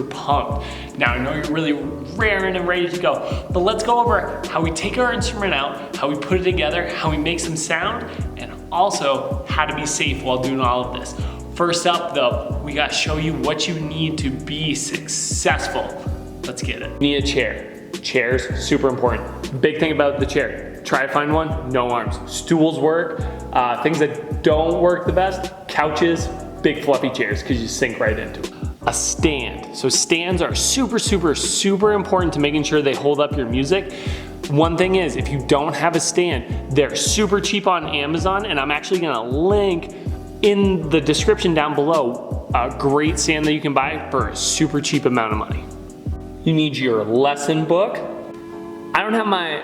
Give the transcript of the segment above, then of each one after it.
pumped. Now I know you're really raring and ready to go, but let's go over how we take our instrument out, how we put it together, how we make some sound, and also how to be safe while doing all of this. First up though, we gotta show you what you need to be successful. Let's get it. You need a chair. Chairs, super important. Big thing about the chair, try to find one, no arms. Stools work. Things that don't work the best, couches, big fluffy chairs, because you sink right into it. A stand. So stands are super important to making sure they hold up your music. One thing is, if you don't have a stand, they're super cheap on Amazon, and I'm actually gonna link in the description down below a great stand that you can buy for a super cheap amount of money. You need your lesson book. I don't have my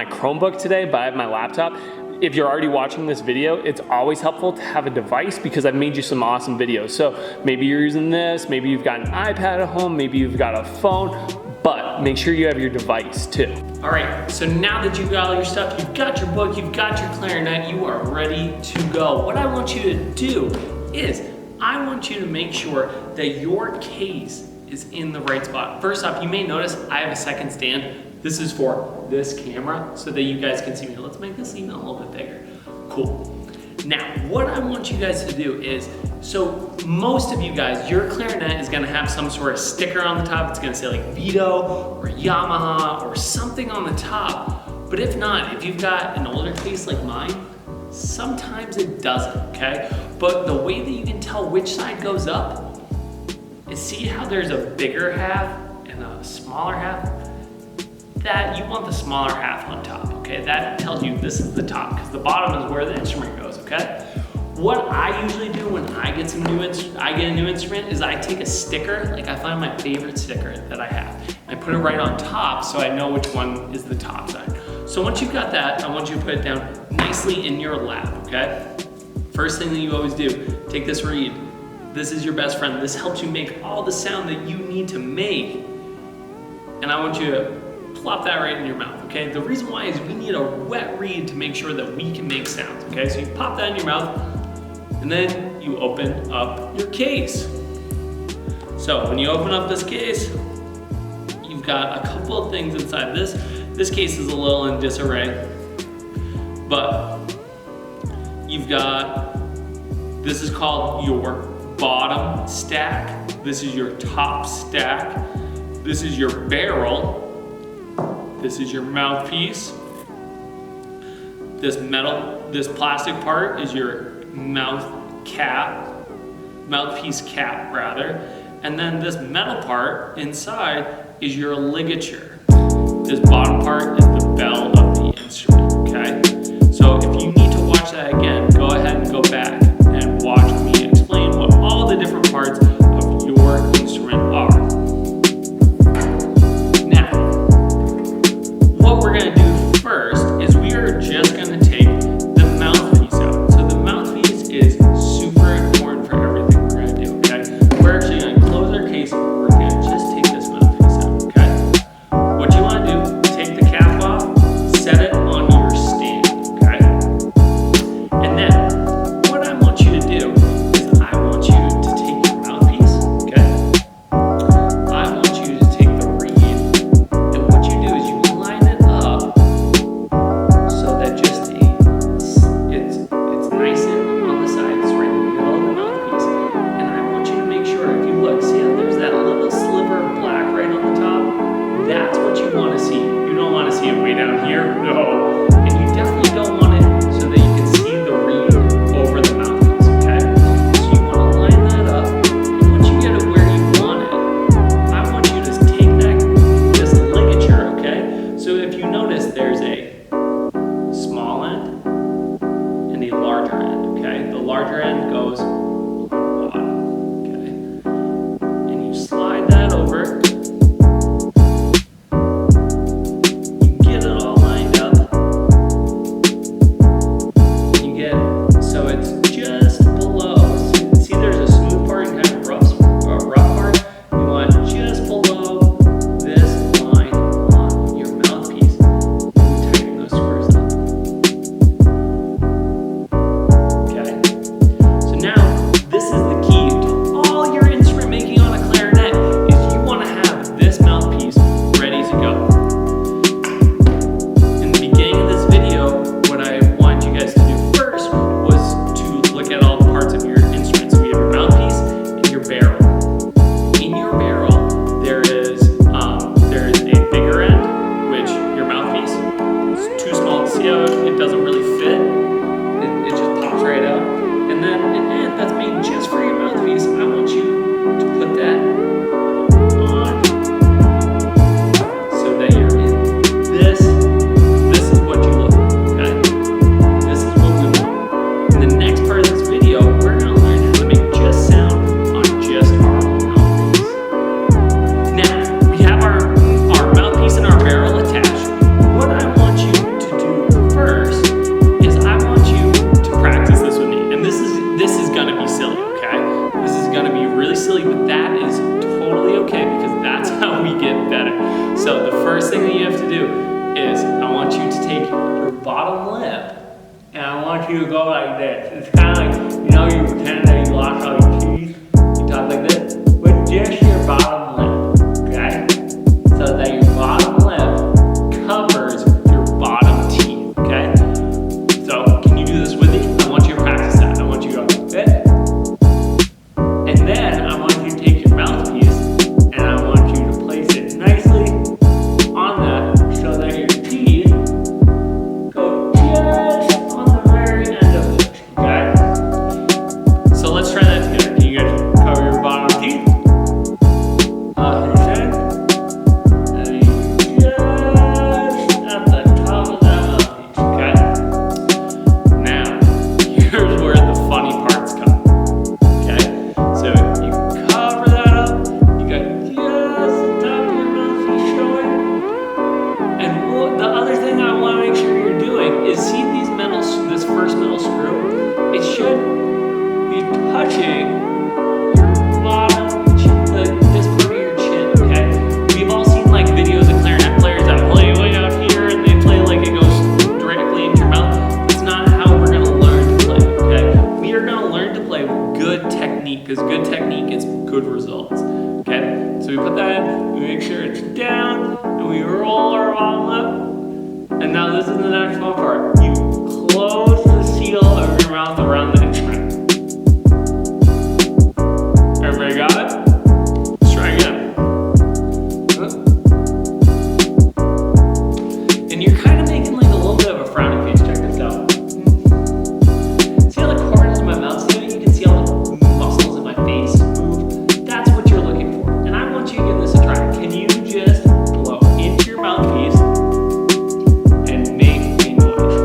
Chromebook today, but I have my laptop. If you're already watching this video, it's always helpful to have a device because I've made you some awesome videos. So maybe you're using this, maybe you've got an iPad at home, maybe you've got a phone, but make sure you have your device too. All right, so now that you've got all your stuff, you've got your book, you've got your clarinet, you are ready to go. What I want you to do is, I want you to make sure that your case is in the right spot. First off, you may notice I have a second stand. This is for this camera so that you guys can see me. Let's make this even a little bit bigger. Cool. Now, what I want you guys to do is, so most of you guys, your clarinet is gonna have some sort of sticker on the top. It's gonna say like Vito or Yamaha or something on the top. But if not, if you've got an older case like mine, sometimes it doesn't, okay? But the way that you can tell which side goes up is see how there's a bigger half and a smaller half? That you want the smaller half on top, okay? That tells you this is the top, because the bottom is where the instrument goes, okay? What I usually do when I get a new instrument is I take a sticker, like I find my favorite sticker that I have, and I put it right on top so I know which one is the top side. So once you've got that, I want you to put it down nicely in your lap, okay? First thing that you always do, take this reed. This is your best friend. This helps you make all the sound that you need to make. And I want you to plop that right in your mouth, okay? The reason why is we need a wet reed to make sure that we can make sounds, okay? So you pop that in your mouth, and then you open up your case. So when you open up this case, you've got a couple of things inside this. This case is a little in disarray, but you've got, this is called your bottom stack. This is your top stack. This is your barrel. This is your mouthpiece. This plastic part is your mouthpiece cap rather. And then this metal part inside is your ligature. This bottom part is the bell of the instrument, okay? So if you need to watch that again, go ahead and go back and watch me explain what all the different parts of your instrument are. What we're gonna do first is we are just gonna take the mouthpiece out. So the mouthpiece is super important for everything we're gonna do, okay? We're actually gonna close our case, we're gonna just take this mouthpiece out, okay? What you wanna do, take the cap off, set it on your stand, okay? And then, what I want you to do is I want you to take your mouthpiece thing that you have to do is I want you to take your bottom lip and I want you to go like this. It's kind of like, you know, you pretend that you lost all your teeth, you talk like this, with just your bottom lip, okay? So that your bottom lip covers your bottom teeth, okay? So can you do this with me? I want you to practice that. I want you to go like this. And then I want you to take your mouthpiece and I want you to place it nicely on that so that your teeth go just on the very end of it, okay? So let's try that together. Can you guys cover your bottom teeth? And you just at the top of that mouthpiece, okay? Now, here's where the funny parts come, okay? So you cover that up, you got just the top of your mouthpiece showing. And the other thing I want to make sure you're doing is see this first middle screw. It should be touching your bottom, this part of your chin, okay? We've all seen like videos of clarinet players that play way out here and they play like it goes directly into your mouth. That's not how we're going to learn to play, okay? We are going to learn to play with good technique because good technique gets good results, okay? So we put that in, we make sure it's down, and we roll our bottom lip. And now this is the next fun part. You close the seal of your mouth around the instrument. Everybody got it? Let's try again. And you're kind of making like a little bit of a frowny face. Check this out. See how the corners of my mouth's doing? You can see all the muscles in my face move. That's what you're looking for. And I want you to give this a try. Can you just blow into your mouthpiece and make a noise?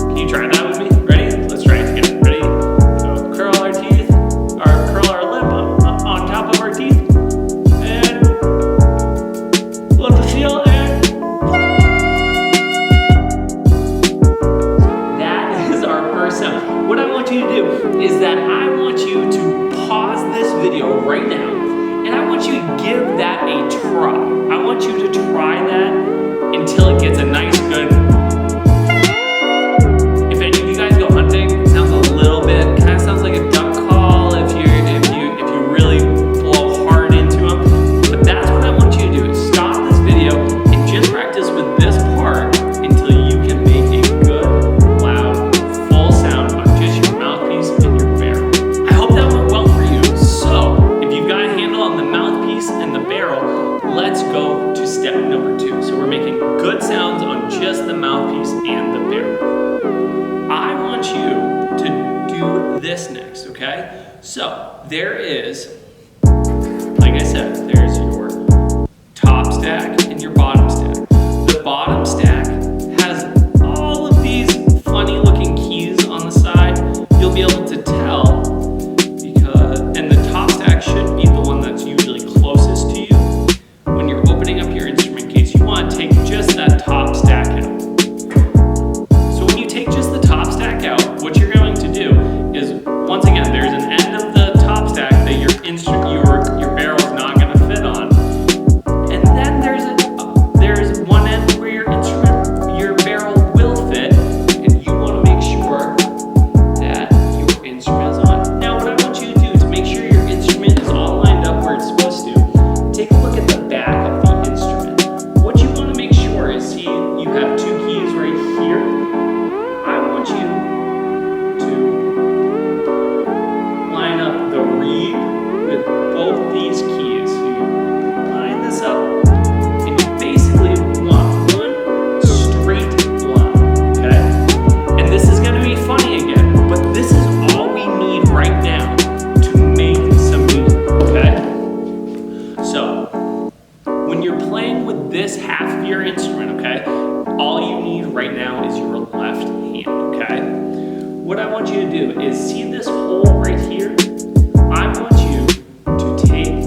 Can you try that with me? Ready? Let's try it together. Ready? So curl our teeth, or curl our lip on top of our teeth, and lift the seal, and that is our first sound. What I want you to do is that I want you to pause this video right now, and I want you to give that a try. I want you to try that until it gets a nice good. If any of you guys go hunting, it sounds a little bit, kind of sounds like a duck call if you really blow hard into them. But that's what I want you to do is stop this video and just practice with this part until you can make a good, loud, full sound on just your mouthpiece and your barrel. I hope that went well for you. So if you've got a handle on the mouthpiece and the barrel, let's go to step number 2. So we're making good sounds on just the mouthpiece and the barrel. I want you to do this next, okay? So there is, like I said, there's your top stack and your bottom stack. The bottom stack has all of these funny looking keys on the side. You'll be able to tell because, and the top stack should be the one that's usually closest to you when you're opening up your instrument case. You want to take just that top stack out. So when you take just the top stack out, what you're going to do is, once again, there's an end of the top stack that your barrel's not going to fit on, and then there's one end where your barrel will fit, and you want to make sure that your instrument is on. Now, what I want you to do to make sure your instrument is all lined up where it's supposed to, take a look at the back of the instrument. What you want to make sure is, see, you have 2 keys right here. I want you to line up the reed with both these keys. So you line this up, and you basically want one straight line, okay? And this is going to be funny again, but this is all we need right now to make some music, okay? So when you're playing with this half of your instrument, okay, all you need right now is your left hand, okay? What I want you to do is see this hole right here? I want you to take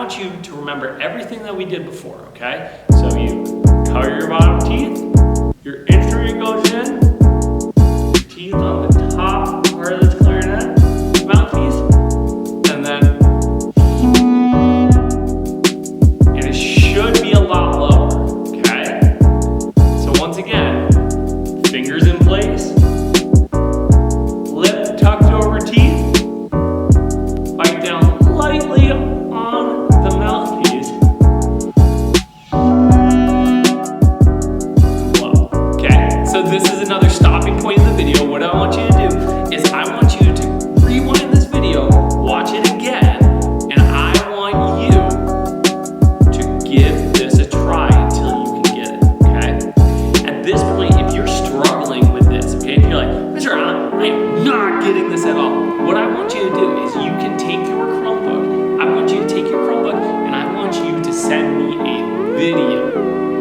want you to remember everything that we did before, okay? So you cover your bottom teeth, your instrument goes in, your teeth on the top part of this clarinet mouthpiece, and it should be a lot lower, okay? So once again, fingers in place, lip tucked over teeth, bite down lightly on the mouthpiece. Whoa. Okay, so this is another stopping point in the video. What I want you to do is I want you to rewind this video, watch it again, and I want you to give this a try until you can get it, okay? At this point, if you're struggling with this, okay, if you're like, Mr. Allen, I am not getting this at all, what I want you to do is you can take your Chromebook, I want you to take your Chromebook, and I want you to send me a video,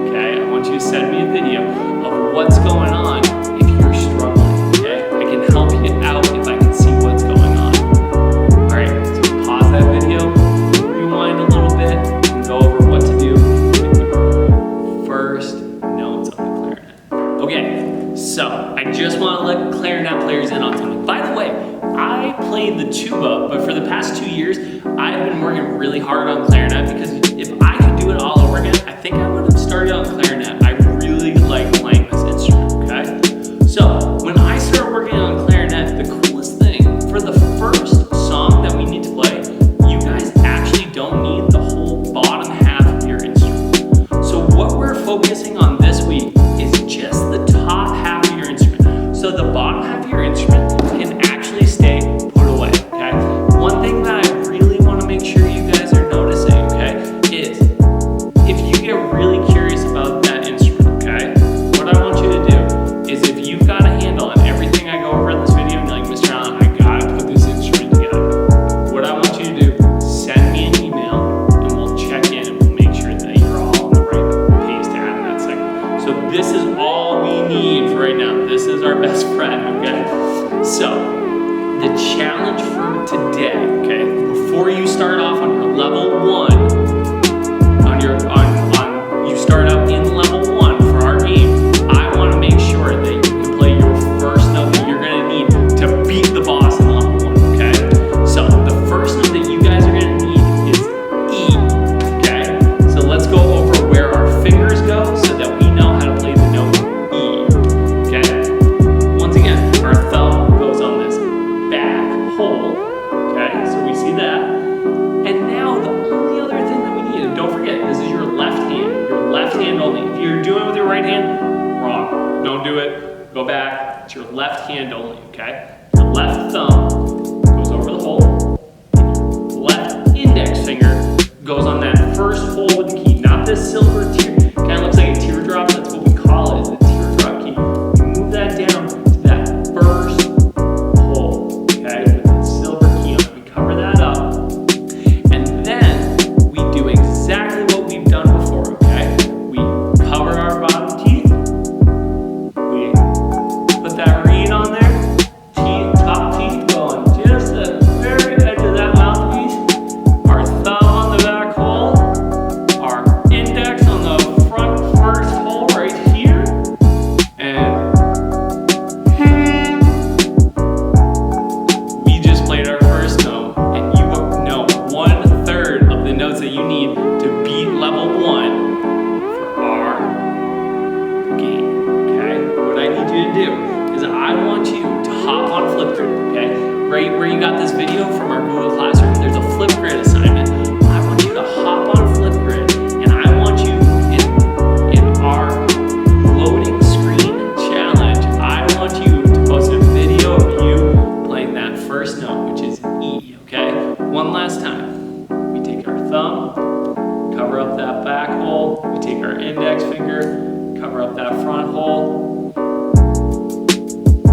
okay? I want you to send me a video of what's going on if you're struggling, okay? I can help you out if I can see what's going on. All right, so pause that video, rewind a little bit, and go over what to do with your first notes on the clarinet. Okay, so I just want to let clarinet players in on something. By the way, I played the tuba, but for the past 2 years, I've been working really hard on clarinet because if I could do it all over again, I think I would have started on clarinet. I really like playing this instrument, okay? So when I started working on clarinet, the coolest thing, for the first song that we need to play, you guys actually don't need the whole bottom half of your instrument. So what we're focusing on this week is just the top half of your instrument. So the bottom half of your instrument can actually stay put away, okay? One thing that I really want to make sure you guys are noticing, okay, is if you get really curious about that instrument, okay, what I want you to do is if you've got a handle on everything I go over in this video and you're like, Mr. Allen, I gotta put this instrument together, what I want you to do, send me an email and we'll check in and we'll make sure that you're all on the right page to add in that segment. So this is all we need for right now. This is our best friend, okay? So the challenge for today, okay, before you start off on your level 1, you start out in level 1 for our game, I want to make sure that you can play your first note that you're going to need to beat the boss in level 1, okay? So the first note that you guys are going to need is E, okay? So let's go over where our fingers go so that we know how to play the note E, okay? Once again, our thumb goes on this back hole, okay? So we see that. And now the only other thing that we need, and don't forget, this is your left hand only. If you're doing it with your right hand, wrong. Don't do it. Go back. It's your left hand only, okay? Your left thumb goes over the hole, and your left index finger goes on that first hole with the key, not this silver tear. Kind of looks like a teardrop. That's what we call it, is a teardrop key. You move that down to that first hole, okay, with the silver key on it. We cover that up, and then we do exactly what we've done before, okay? We cover our bottom teeth, we put that reed on there, top teeth going just at the very edge of that mouthpiece, our thumb on the back hole, our index on the front first hole right here, and we just played our first note, and you know 1/3 of the notes that you need to beat level 1 for our game, okay? What I need you to do is I want you to hop on Flipgrid, okay? Right where you got this video from our Google Classroom, there's a Flipgrid assignment. I want you to hop on Flipgrid, and I want you in our loading screen challenge, I want you to post a video of you playing that first note, which is E, okay? One last time. We take our thumb, cover up that back hole, we take our index finger, cover up that front hole,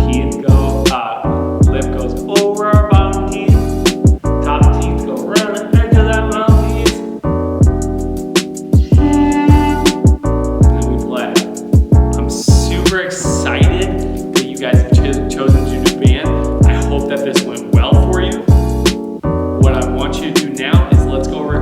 teeth go, lip goes over our bottom teeth, top teeth go around the edge of that mouthpiece, and then we play. I'm super excited that you guys have chosen to do band. I hope that this went well for you. What I want you to do now is let's go over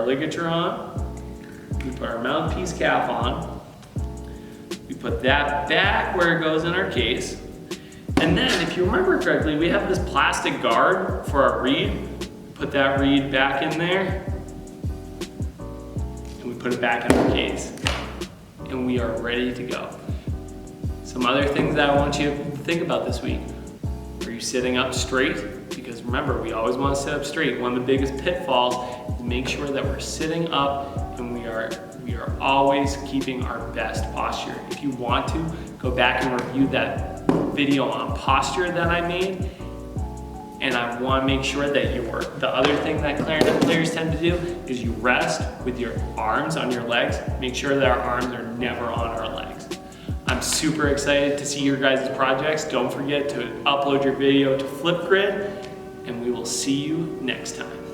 ligature on. We put our mouthpiece cap on. We put that back where it goes in our case. And then, if you remember correctly, we have this plastic guard for our reed. Put that reed back in there. And we put it back in our case. And we are ready to go. Some other things that I want you to think about this week. Are you sitting up straight? Because remember, we always want to sit up straight. One of the biggest pitfalls is make sure that we're sitting up and we are always keeping our best posture. If you want to, go back and review that video on posture that I made. And I want to make sure that the other thing that clarinet players tend to do is you rest with your arms on your legs. Make sure that our arms are never on our legs. I'm super excited to see your guys' projects. Don't forget to upload your video to Flipgrid, and we will see you next time.